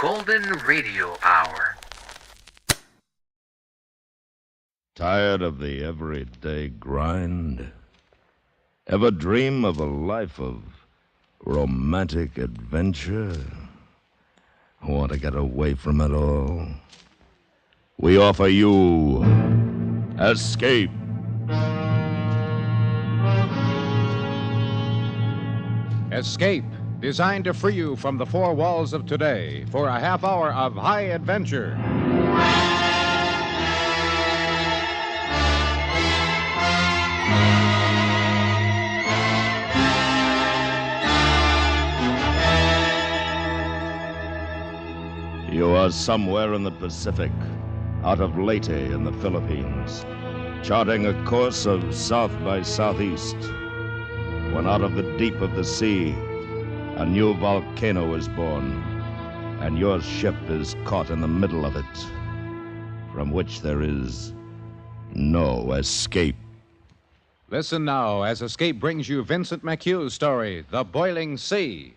Golden Radio Hour. Tired of the everyday grind? Ever dream of a life of romantic adventure? Want to get away from it all? We offer you Escape. Escape, designed to free you from the four walls of today for a half hour of high adventure. You are somewhere in the Pacific, out of Leyte in the Philippines, charting a course of south by southeast, when out of the deep of the sea, a new volcano is born, and your ship is caught in the middle of it, from which there is no escape. Listen now as Escape brings you Vincent McHugh's story, The Boiling Sea.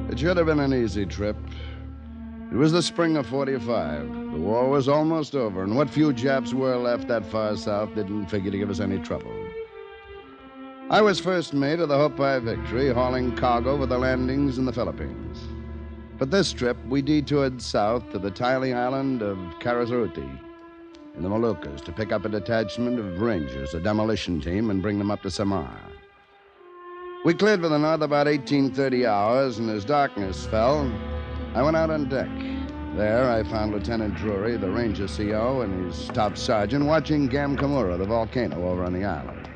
It should have been an easy trip. It was the spring of '45. The war was almost over, and what few Japs were left that far south didn't figure to give us any trouble. I was first mate of the Hopi Victory, hauling cargo with the landings in the Philippines. But this trip, we detoured south to the tiny island of Karazuruti in the Moluccas to pick up a detachment of Rangers, a demolition team, and bring them up to Samar. We cleared for the north about 1830 hours, and as darkness fell, I went out on deck. There, I found Lieutenant Drury, the Ranger CO, and his top sergeant watching Gamkamura, the volcano, over on the island.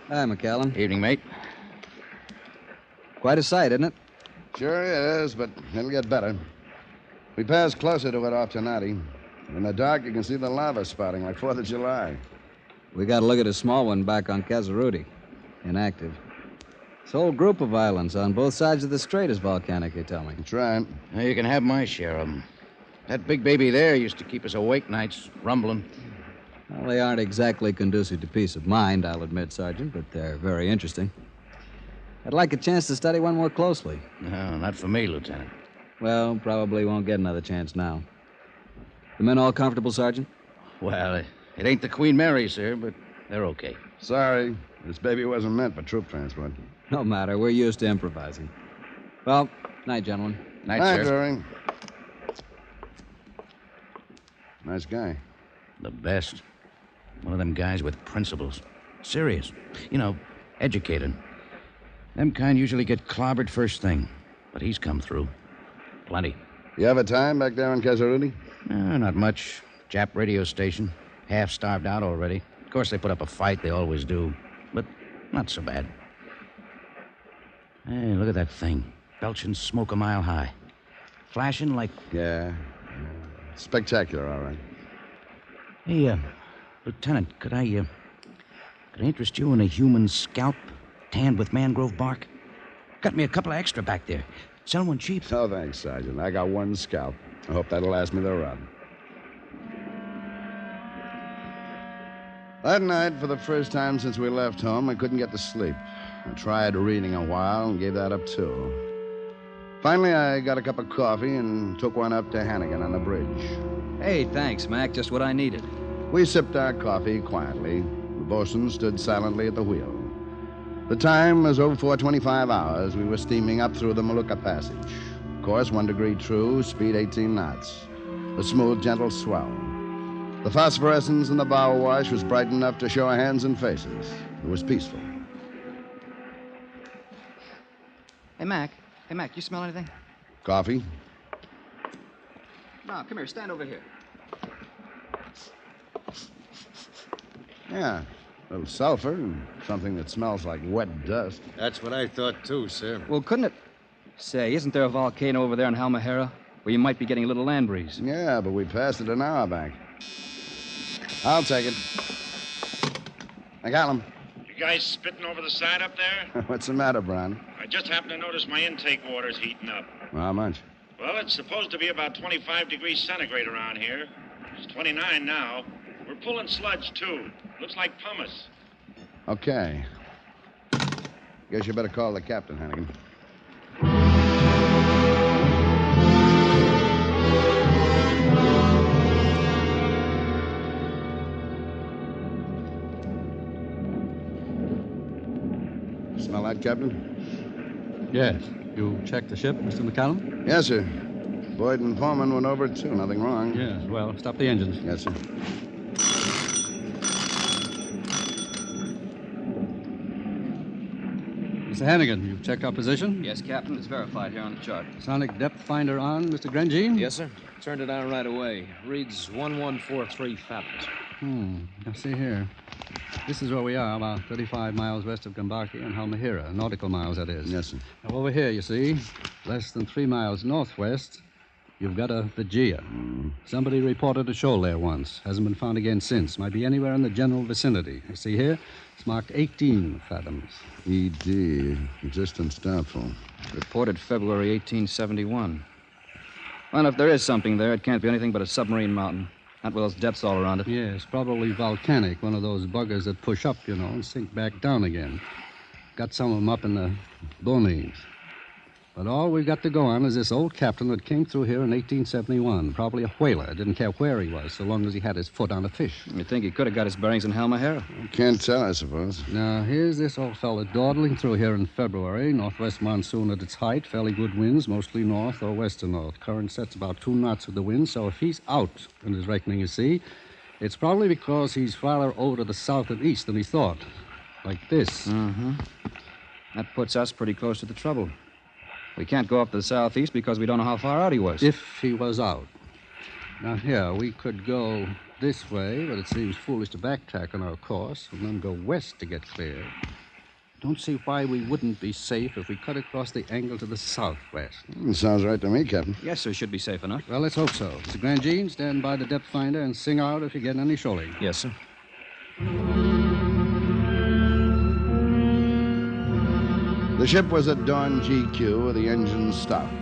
Hi, McCallum. Evening, mate. Quite a sight, isn't it? Sure it is, but it'll get better. We passed closer to it off Tonati. In the dark, you can see the lava spouting like 4th of July. We got a look at a small one back on Kazaruti. Inactive. This whole group of islands on both sides of the strait is volcanic, they tell me. That's right. Now, you can have my share of them. That big baby there used to keep us awake nights, rumbling. Well, they aren't exactly conducive to peace of mind, I'll admit, Sergeant, but they're very interesting. I'd like a chance to study one more closely. No, not for me, Lieutenant. Well, probably won't get another chance now. The men all comfortable, Sergeant? Well, it ain't the Queen Mary, sir, but they're okay. Sorry, this baby wasn't meant for troop transport. No matter. We're used to improvising. Well, night, gentlemen. Night, Hi, sir. Drury. Nice guy. The best. One of them guys with principles. Serious. You know, educated. Them kind usually get clobbered first thing. But he's come through. Plenty. You have a time back there in Kazaruti? Not much. Jap radio station. Half starved out already. Of course, they put up a fight. They always do. But not so bad. Hey, look at that thing. Belching smoke a mile high. Flashing like... Yeah. Spectacular, all right. Hey, Lieutenant, could I interest you in a human scalp tanned with mangrove bark? Got me a couple of extra back there. Sell one cheap. Oh, thanks, Sergeant. I got one scalp. I hope that'll last me the run. That night, for the first time since we left home, I couldn't get to sleep. I tried reading a while and gave that up, too. Finally, I got a cup of coffee and took one up to Hannigan on the bridge. Hey, thanks, Mac. Just what I needed. We sipped our coffee quietly. The bosun stood silently at the wheel. The time was 04:25 hours. We were steaming up through the Molucca Passage. Course 1 degree true, speed 18 knots. A smooth, gentle swell. The phosphorescence in the bow wash was bright enough to show our hands and faces. It was peaceful. Hey, Mac, you smell anything? Coffee? No, come here, stand over here. Yeah. A little sulfur and something that smells like wet dust. That's what I thought, too, sir. Well, couldn't it... Say, isn't there a volcano over there in Halmahera where you might be getting a little land breeze? Yeah, but we passed it an hour back. I'll take it. I got him. guys spitting over the side up there? What's the matter, Brown? I just happened to notice my intake water's heating up. How much? Well, it's supposed to be about 25 degrees centigrade around here. It's 29 now. We're pulling sludge, too. Looks like pumice. Okay. Guess you better call the captain, Hannigan. Smell that, Captain? Yes. You checked the ship, Mr. McCallum? Yes, sir. Boyd and Foreman went over it, too. Nothing wrong. Yes. Well, stop the engines. Yes, sir. Mr. Hannigan, you've checked our position? Yes, Captain. It's verified here on the chart. Sonic depth finder on, Mr. Grandjean? Yes, sir. Turned it on right away. Reads 1143 fathoms. Now, see here. This is where we are, about 35 miles west of Gambaki and Halmahera, nautical miles, that is. Yes, sir. Now, over here, you see, less than 3 miles northwest, you've got a Vigia. Somebody reported a shoal there once. Hasn't been found again since. Might be anywhere in the general vicinity. You see here? It's marked 18 fathoms. ED. Existence doubtful. Reported February 1871. Well, if there is something there, it can't be anything but a submarine mountain. Not with those depths all around it. Yes, probably volcanic. One of those buggers that push up, you know, and sink back down again. Got some of them up in the boonies. But all we've got to go on is this old captain that came through here in 1871. Probably a whaler. Didn't care where he was, so long as he had his foot on a fish. You think he could have got his bearings in Halmahera? Can't tell, I suppose. Now, here's this old fella dawdling through here in February. Northwest monsoon at its height. Fairly good winds, mostly north or west to north. Current sets about 2 knots with the wind, so if he's out in his reckoning, you see, it's probably because he's farther over to the south and east than he thought. Like this. Mm-hmm. That puts us pretty close to the trouble. We can't go up to the southeast because we don't know how far out he was. If he was out. Now, here, we could go this way, but it seems foolish to backtrack on our course and then go west to get clear. Don't see why we wouldn't be safe if we cut across the angle to the southwest. Sounds right to me, Captain. Yes, sir, should be safe enough. Well, let's hope so. Mr. Grandjean, stand by the depth finder and sing out if you get any shoaling. Yes, sir. The ship was at dawn GQ with the engines stopped.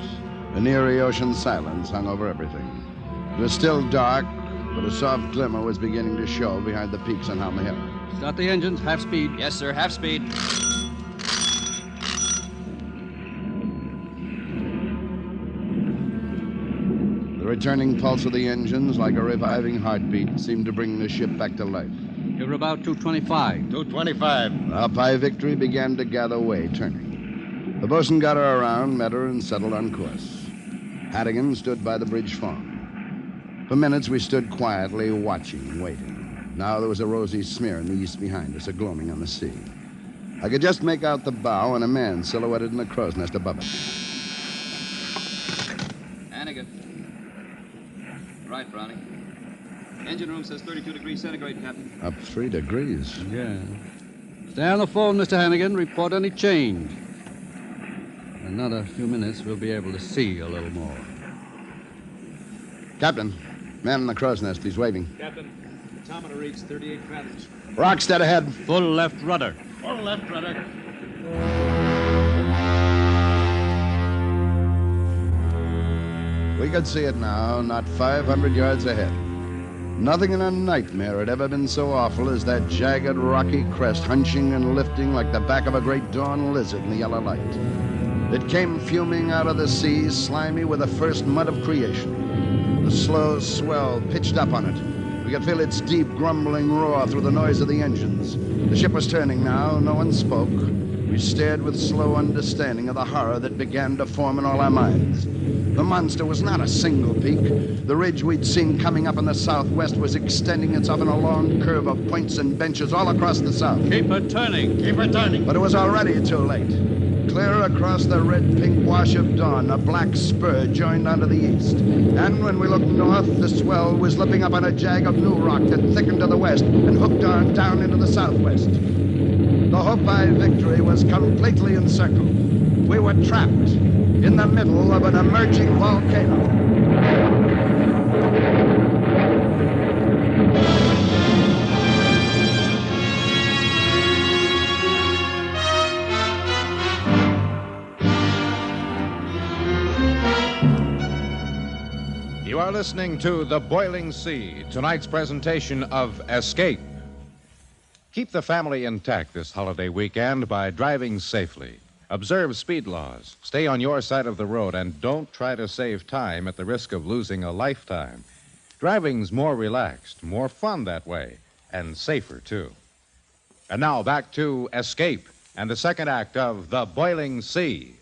An eerie ocean silence hung over everything. It was still dark, but a soft glimmer was beginning to show behind the peaks on Halmahera. Start the engines, half speed. Yes, sir, half speed. The returning pulse of the engines, like a reviving heartbeat, seemed to bring the ship back to life. You're about 225. 225. Up High Victory began to gather way, turning. The bosun got her around, met her, and settled on course. Hannigan stood by the bridge farm. For minutes, we stood quietly, watching, waiting. Now there was a rosy smear in the east behind us, a gloaming on the sea. I could just make out the bow and a man silhouetted in the crow's nest above it. Hannigan. Right, Brownie. Engine room says 32 degrees centigrade, Captain. Up 3 degrees. Yeah. Stay on the phone, Mr. Hannigan. Report any change. In another few minutes, we'll be able to see a little more. Captain, man in the crow's nest. He's waving. Captain, the thermometer reads 38 fathoms. Rock dead ahead. Full left rudder. Full left rudder. We could see it now, not 500 yards ahead. Nothing in a nightmare had ever been so awful as that jagged, rocky crest hunching and lifting like the back of a great dawn lizard in the yellow light. It came fuming out of the sea, slimy with the first mud of creation. The slow swell pitched up on it. We could feel its deep, grumbling roar through the noise of the engines. The ship was turning now. No one spoke. We stared with slow understanding of the horror that began to form in all our minds. The monster was not a single peak. The ridge we'd seen coming up in the southwest was extending itself in a long curve of points and benches all across the south. Keep her turning. Keep her turning. But it was already too late. Clear across the red-pink wash of dawn, a black spur joined onto the east. And when we looked north, the swell was lipping up on a jag of new rock that thickened to the west and hooked on down into the southwest. The Hope High Victory was completely encircled. We were trapped in the middle of an emerging volcano. You are listening to The Boiling Sea, tonight's presentation of Escape. Keep the family intact this holiday weekend by driving safely. Observe speed laws, stay on your side of the road, and don't try to save time at the risk of losing a lifetime. Driving's more relaxed, more fun that way, and safer, too. And now back to Escape and the second act of The Boiling Sea.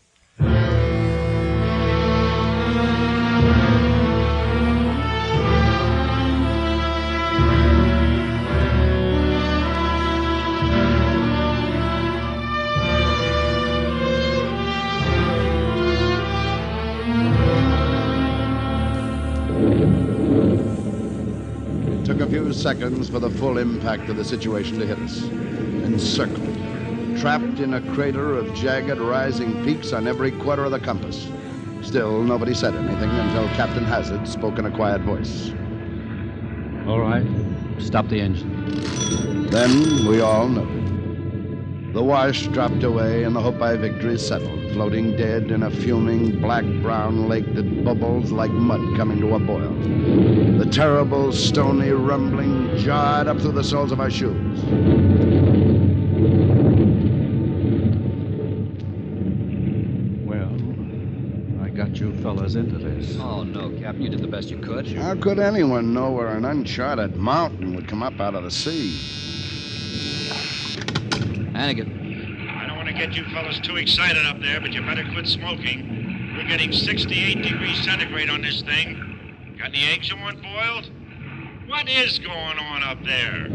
Took a few seconds for the full impact of the situation to hit us. Encircled, trapped in a crater of jagged rising peaks on every quarter of the compass. Still, nobody said anything until Captain Hazard spoke in a quiet voice. All right. Stop the engine. Then we all noted. The wash dropped away and the Hopi Victory settled, floating dead in a fuming black-brown lake that bubbles like mud coming to a boil. The terrible, stony rumbling jarred up through the soles of our shoes. Well, I got you fellas into this. Oh, no, Captain. You did the best you could. How could anyone know where an uncharted mountain would come up out of the sea? Hannigan. I don't want to get you fellas too excited up there, but you better quit smoking. We're getting 68 degrees centigrade on this thing. Got any eggs you want boiled? What is going on up there?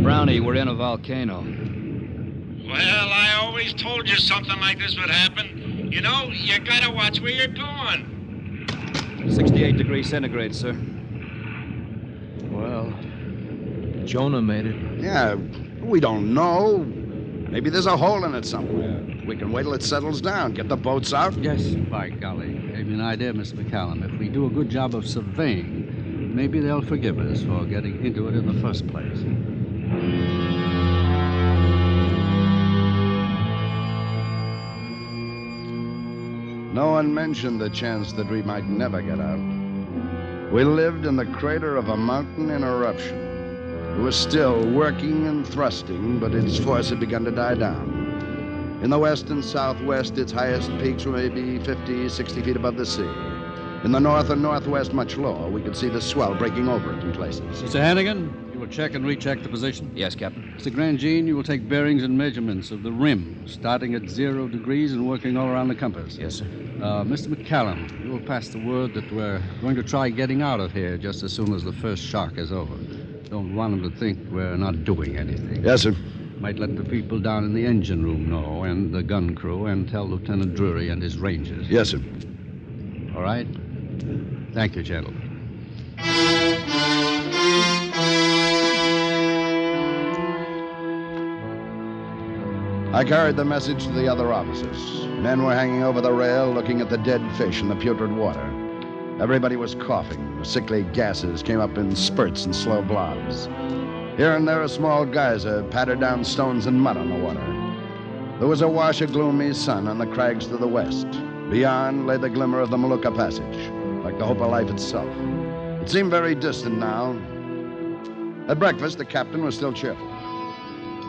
Brownie, we're in a volcano. Well, I always told you something like this would happen. You know, you gotta watch where you're going. 68 degrees centigrade, sir. Well, Jonah made it. Yeah, we don't know. Maybe there's a hole in it somewhere. We can wait till it settles down, get the boats out. Yes, by golly. Gave me an idea, Mr. McCallum. If we do a good job of surveying, maybe they'll forgive us for getting into it in the first place. No one mentioned the chance that we might never get out. We lived in the crater of a mountain in eruption. It was still working and thrusting, but its force had begun to die down. In the west and southwest, its highest peaks were maybe 50, 60 feet above the sea. In the north and northwest, much lower, we could see the swell breaking over it in places. Mr. Hannigan, you will check and recheck the position? Yes, Captain. Mr. Grandjean, you will take bearings and measurements of the rim, starting at 0 degrees and working all around the compass. Yes, sir. Mr. McCallum, you will pass the word that we're going to try getting out of here just as soon as the first shock is over. Don't want them to think we're not doing anything. Yes, sir. Might let the people down in the engine room know, and the gun crew, and tell Lieutenant Drury and his rangers. Yes, sir. All right? Thank you, gentlemen. I carried the message to the other officers. Men were hanging over the rail looking at the dead fish in the putrid water. Everybody was coughing. The sickly gases came up in spurts and slow blobs. Here and there, a small geyser pattered down stones and mud on the water. There was a wash of gloomy sun on the crags to the west. Beyond lay the glimmer of the Molucca Passage, like the hope of life itself. It seemed very distant now. At breakfast, the captain was still cheerful.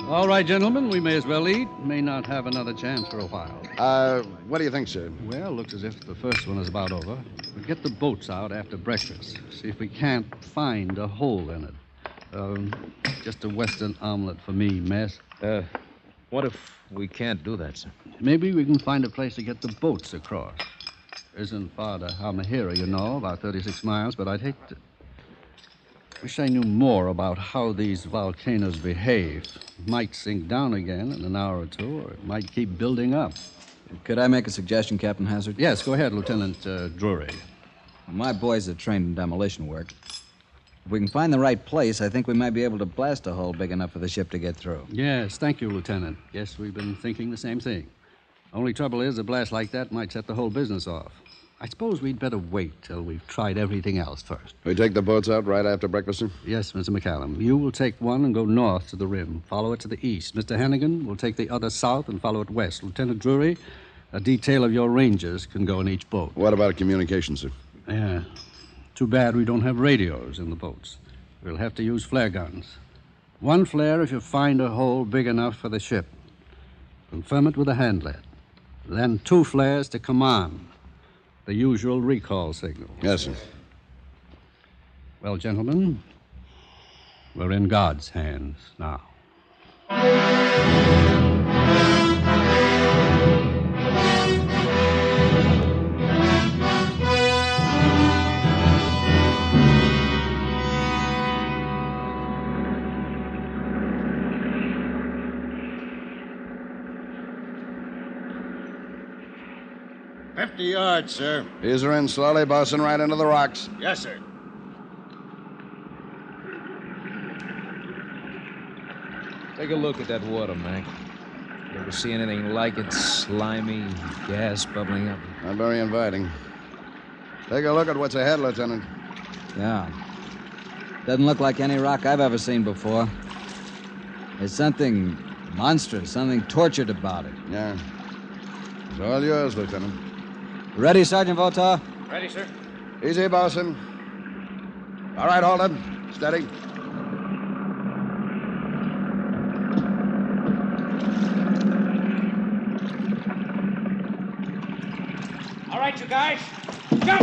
All right, gentlemen, we may as well eat. May not have another chance for a while. What do you think, sir? Well, looks as if the first one is about over. We'll get the boats out after breakfast. See if we can't find a hole in it. Just a Western omelet for me, Mess. What if we can't do that, sir? Maybe we can find a place to get the boats across. Isn't far to Halmahera, you know, about 36 miles, but I'd hate to... Wish I knew more about how these volcanoes behave. It might sink down again in an hour or two, or it might keep building up. Could I make a suggestion, Captain Hazard? Yes, go ahead, Lieutenant Drury. My boys are trained in demolition work. If we can find the right place, I think we might be able to blast a hole big enough for the ship to get through. Yes, thank you, Lieutenant. Yes, we've been thinking the same thing. Only trouble is, a blast like that might set the whole business off. I suppose we'd better wait till we've tried everything else first. We take the boats out right after breakfast, sir? Yes, Mr. McCallum. You will take one and go north to the rim. Follow it to the east. Mr. Hannigan will take the other south and follow it west. Lieutenant Drury, a detail of your rangers can go in each boat. What about communication, sir? Yeah. Too bad we don't have radios in the boats. We'll have to use flare guns. 1 flare if you find a hole big enough for the ship. Confirm it with a hand lead. Then 2 flares to command. The usual recall signal. Yes, sir. Well, gentlemen, we're in God's hands now. $50 yards, sir. Ease her in slowly, bosun, right into the rocks. Yes, sir. Take a look at that water, Mac. You ever see anything like it? Slimy, gas bubbling up. Not very inviting. Take a look at what's ahead, Lieutenant. Yeah. Doesn't look like any rock I've ever seen before. There's something monstrous, something tortured about it. Yeah. It's all yours, Lieutenant. Ready, Sergeant Votar? Ready, sir. Easy, bosun. All right, hold it. Steady. All right, you guys. Go!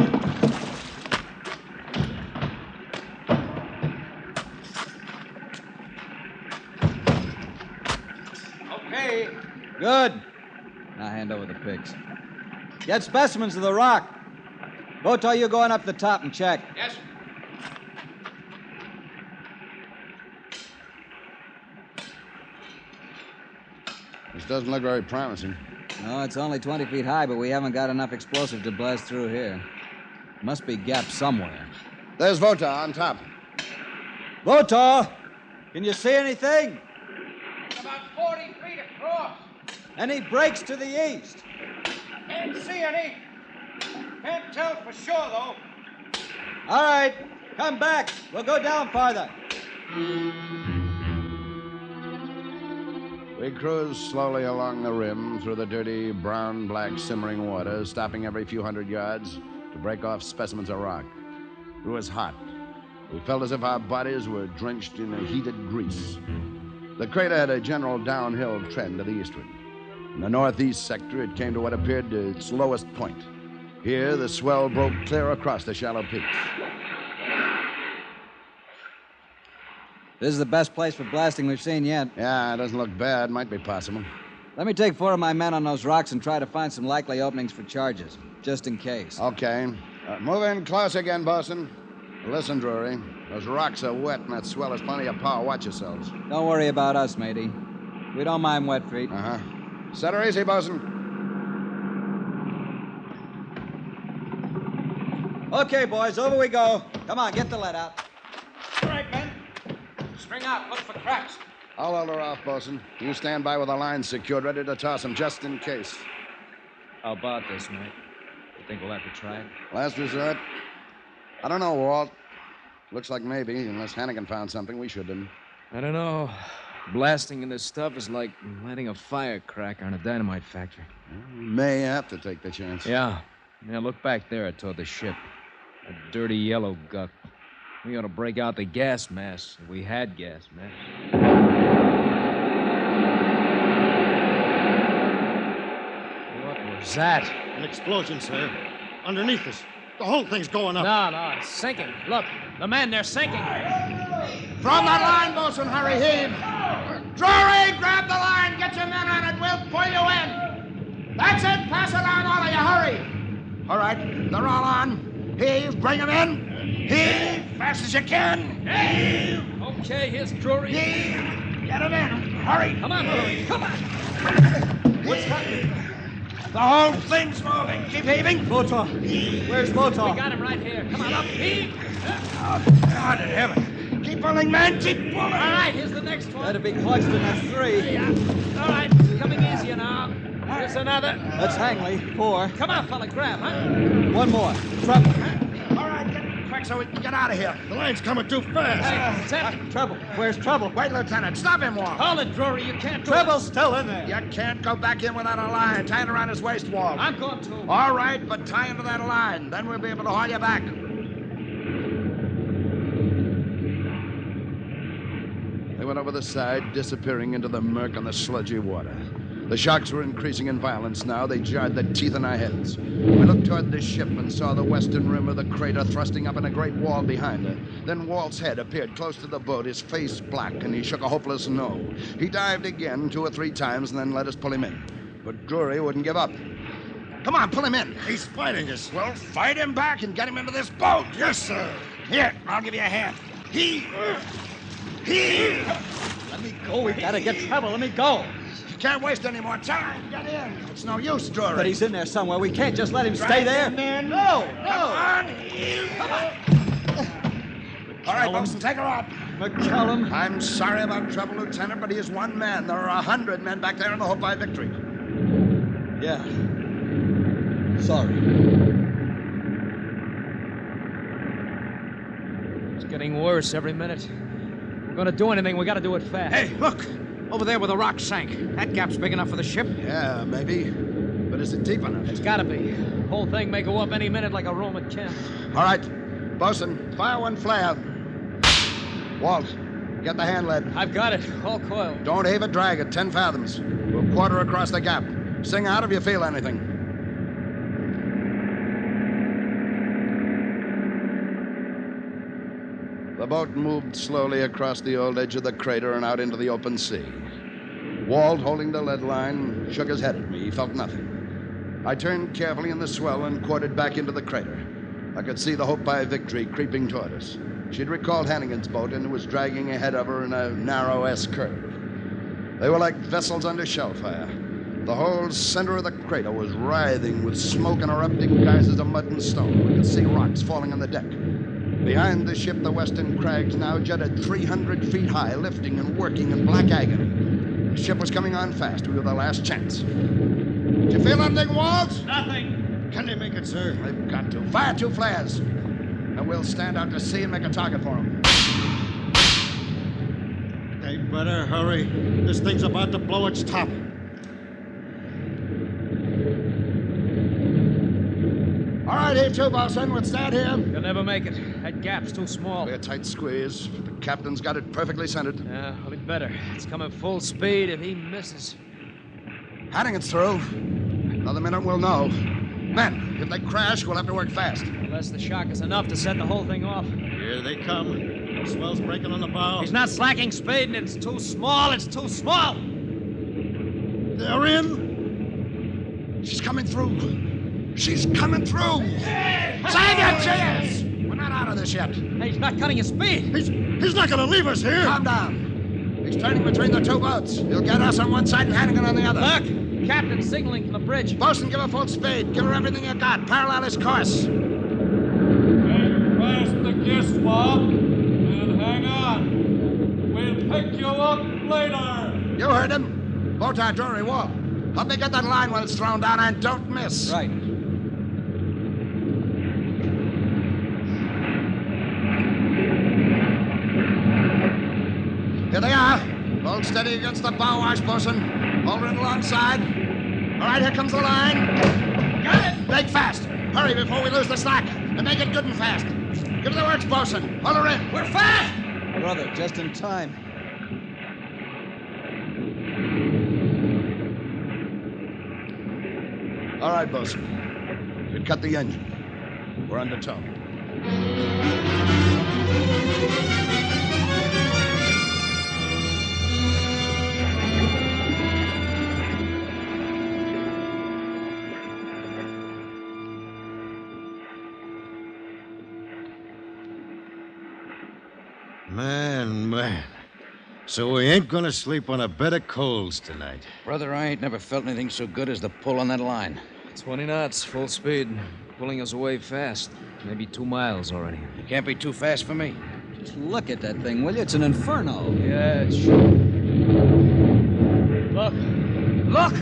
Okay. Good. Now hand over the picks. Get specimens of the rock. Votar, you're going up the top and check. Yes. This doesn't look very promising. No, it's only 20 feet high, but we haven't got enough explosive to blast through here. Must be gaps somewhere. There's Votar on top. Votar! Can you see anything? It's about 40 feet across. Any breaks to the east? Can't see any. Can't tell for sure, though. All right, come back. We'll go down farther. We cruised slowly along the rim through the dirty, brown-black simmering water, stopping every few hundred yards to break off specimens of rock. It was hot. We felt as if our bodies were drenched in a heated grease. The crater had a general downhill trend to the eastward. In the northeast sector, it came to what appeared to its lowest point. Here, the swell broke clear across the shallow peaks. This is the best place for blasting we've seen yet. Yeah, it doesn't look bad. Might be possible. Let me take 4 of my men on those rocks and try to find some likely openings for charges, just in case. Okay. Move in close again, bosun. Listen, Drury. Those rocks are wet and that swell has plenty of power. Watch yourselves. Don't worry about us, matey. We don't mind wet feet. Uh-huh. Set her easy, bosun. Okay, boys, over we go. Come on, get the lead out. All right, men. String out. Look for cracks. I'll hold her off, bosun. You stand by with the line secured, ready to toss them just in case. How about this, mate? You think we'll have to try it? Last resort? I don't know, Walt. Looks like maybe, unless Hannigan found something, we shouldn't. I don't know. Blasting in this stuff is like lighting a firecracker on a dynamite factory. We may have to take the chance. Yeah, look back there toward the ship. That dirty yellow guck. We ought to break out the gas mask if we had gas masks. What was that? An explosion, sir. Underneath us. The whole thing's going up. No, it's sinking. Look, the men, they're sinking. From the line, bosun, hurry, heave. Drury, grab the line. Get your men on it. We'll pull you in. That's it. Pass it on, all of you. Hurry. All right, they're all on. Heave, bring them in. Heave, fast as you can. Heave. Okay, here's Drury. Heave. Get them in. Hurry. Come on, Drury. Come on. What's happening? The whole thing's moving. Keep heaving. Votar. Where's Votar? We got him right here. Come on, up. Heave. Oh, God in heaven. Keep pulling, man. Keep pulling. All right, here's the next one. That'll be clutched in that 3. Yeah. All right, coming easier now. Here's another. That's Hangley. 4. Come on, fella, grab, huh? 1 more. Trouble. All right, get quick so we can get out of here. The line's coming too fast. Hey, it's empty. Trouble. Where's Trouble? Wait, Lieutenant. Stop him, Walt. Hold it, Drury. You can't do Trouble's still in there. You can't go back in without a line. Tie it around his waist, Walt. I'm going to. All right, but tie into that line. Then we'll be able to haul you back. over the side, disappearing into the murk and the sludgy water. The shocks were increasing in violence now. They jarred the teeth in our heads. We looked toward the ship and saw the western rim of the crater thrusting up in a great wall behind her. Then Walt's head appeared close to the boat, his face black, and he shook a hopeless no. He dived again 2 or 3 times and then let us pull him in. But Drury wouldn't give up. Come on, pull him in. He's fighting us. Well, fight him back and get him into this boat. Yes, sir. Here, I'll give you a hand. He. Let me go. We gotta get trouble. Let me go. You can't waste any more time. Get in. It's no use, Drury. But he's in there somewhere. We can't just let him stay there. Man. No. Come on. All right, Bosun, take her out. McCallum. I'm sorry about trouble, Lieutenant, but he is one man. There are 100 men back there in the Hope by Victory. Yeah. Sorry. It's getting worse every minute. If we're gonna do anything, we gotta do it fast. Hey, look! Over there where the rock sank. That gap's big enough for the ship. Yeah, maybe. But is it deep enough? It's gotta be. The whole thing may go up any minute like a Roman cannon. All right. Bosun, fire one flare. Walt, get the hand lead. I've got it. All coiled. Don't heave a drag at 10 fathoms. We'll quarter across the gap. Sing out if you feel anything. The boat moved slowly across the old edge of the crater and out into the open sea. Walt, holding the lead line, shook his head at me. He felt nothing. I turned carefully in the swell and quartered back into the crater. I could see the Hope by Victory creeping toward us. She'd recalled Hannigan's boat and was dragging ahead of her in a narrow S-curve. They were like vessels under shell fire. The whole center of the crater was writhing with smoke and erupting geysers of mud and stone. We could see rocks falling on the deck. Behind the ship, the western crags now jutted 300 feet high, lifting and working in black agony. The ship was coming on fast. We were the last chance. Did you feel anything, Walt? Nothing. Can they make it, sir? They've got to. Fire 2 flares. And we'll stand out to sea and make a target for them. They better hurry. This thing's about to blow its top. All right, heave to, Bosun. We'll stand here. You'll never make it. That gap's too small. Be a tight squeeze. The captain's got it perfectly centered. Yeah, well, he'd better. It's coming full speed. If he misses... Hannigan's through. Another minute, we'll know. Men, if they crash, we'll have to work fast. Unless the shock is enough to set the whole thing off. Here they come. The swell's breaking on the bow. He's not slacking speed, and it's too small. It's too small. They're in. She's coming through. She's coming through. Save your chairs. We're not out of this yet. Hey, he's not cutting his speed. He's not going to leave us here. Calm down. He's turning between the 2 boats. He'll get us on one side and Hannigan on the other. Look, Captain signaling from the bridge. Bosun, give her full speed. Give her everything you got. Parallel his course. Hang fast the kiss, Bob, and hang on. We'll pick you up later. You heard him. Botar, Drury, Walt. Help me get that line when it's thrown down and don't miss. Right. Here they are. Hold steady against the bow wash, Bosun. Hold it alongside. All right, here comes the line. Got it. Make fast. Hurry before we lose the slack. And make it good and fast. Give the works, Bosun. Hold her in. We're fast. Brother, just in time. All right, Bosun. You cut the engine. We're under tow. Man. So we ain't gonna sleep on a bed of coals tonight. Brother, I ain't never felt anything so good as the pull on that line. 20 knots, full speed. Pulling us away fast. Maybe 2 miles already. You can't be too fast for me. Just look at that thing, will you? It's an inferno. Yeah, it's sure. Look! Look!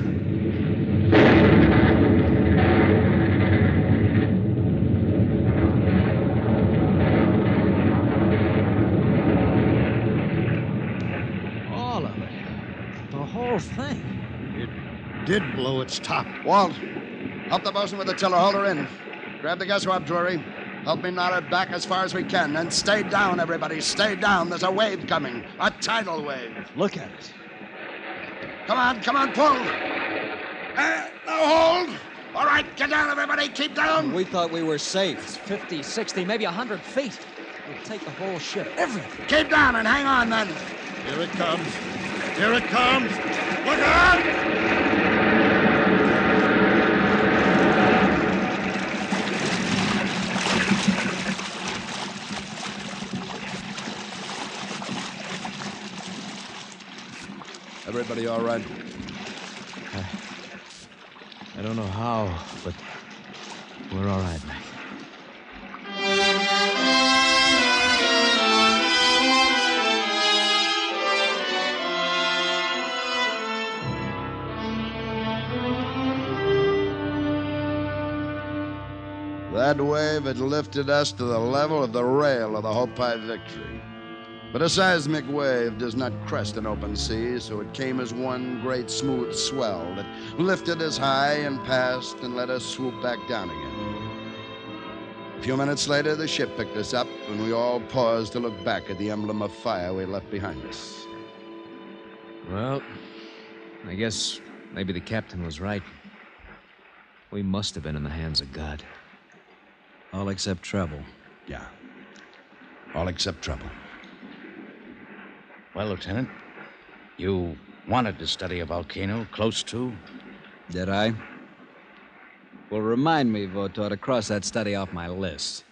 All of it. The whole thing. It did blow its top. Walt, help the bosun with the tiller. Hold her in. Grab the gas swab, Drury. Help me knot it back as far as we can, and stay down, everybody. Stay down. There's a wave coming. A tidal wave. Look at it. Come on, pull. Now hold. All right, get down, everybody. Keep down. We thought we were safe. It's 50, 60, maybe 100 feet. It'll take the whole ship, everything. Keep down and hang on, then. Here it comes. Here it comes. Look out! Everybody all right? I don't know how, but we're all right, Mac. That wave had lifted us to the level of the rail of the Hopi Victory. But a seismic wave does not crest an open sea, so it came as one great smooth swell that lifted us high and passed and let us swoop back down again. A few minutes later, the ship picked us up, and we all paused to look back at the emblem of fire we left behind us. Well, I guess maybe the captain was right. We must have been in the hands of God. All except trouble. Yeah. All except trouble. Well, Lieutenant, you wanted to study a volcano close to? Did I? Well, remind me, Votor, to cross that study off my list.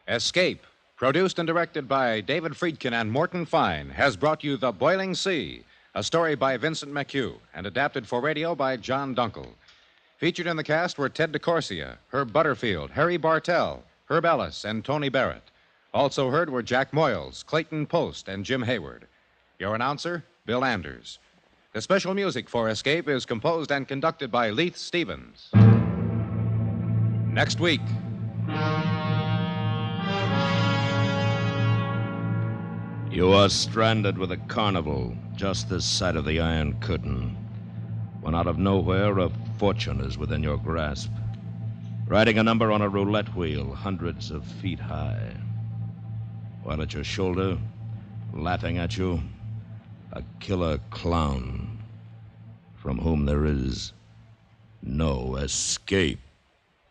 Escape, produced and directed by David Friedkin and Morton Fine, has brought you The Boiling Sea, a story by Vincent McHugh and adapted for radio by John Dunkel. Featured in the cast were Ted DeCorsia, Herb Butterfield, Harry Bartell, Herb Ellis, and Tony Barrett. Also heard were Jack Moyles, Clayton Post, and Jim Hayward. Your announcer, Bill Anders. The special music for Escape is composed and conducted by Leith Stevens. Next week. You are stranded with a carnival just this side of the Iron Curtain, when out of nowhere a fortune is within your grasp. Riding a number on a roulette wheel hundreds of feet high. While at your shoulder, laughing at you, a killer clown from whom there is no escape.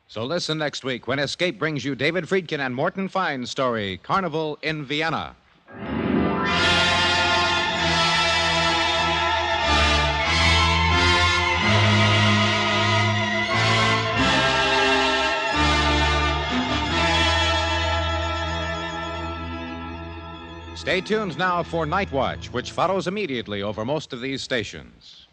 So listen next week when Escape brings you David Friedkin and Morton Fine's story, Carnival in Vienna. Stay tuned now for Night Watch, which follows immediately over most of these stations.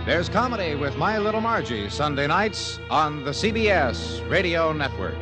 There's comedy with My Little Margie Sunday nights on the CBS Radio Network.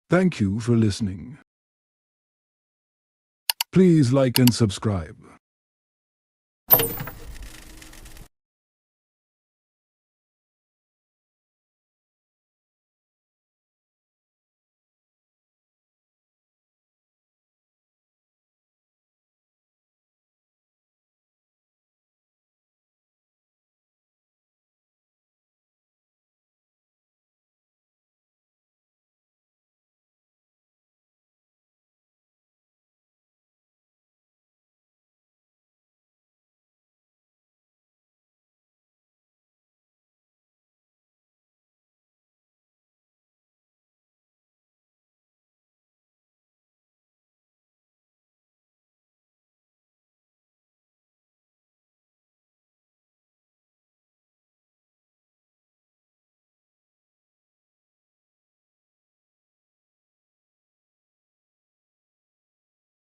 Thank you for listening. Please like and subscribe.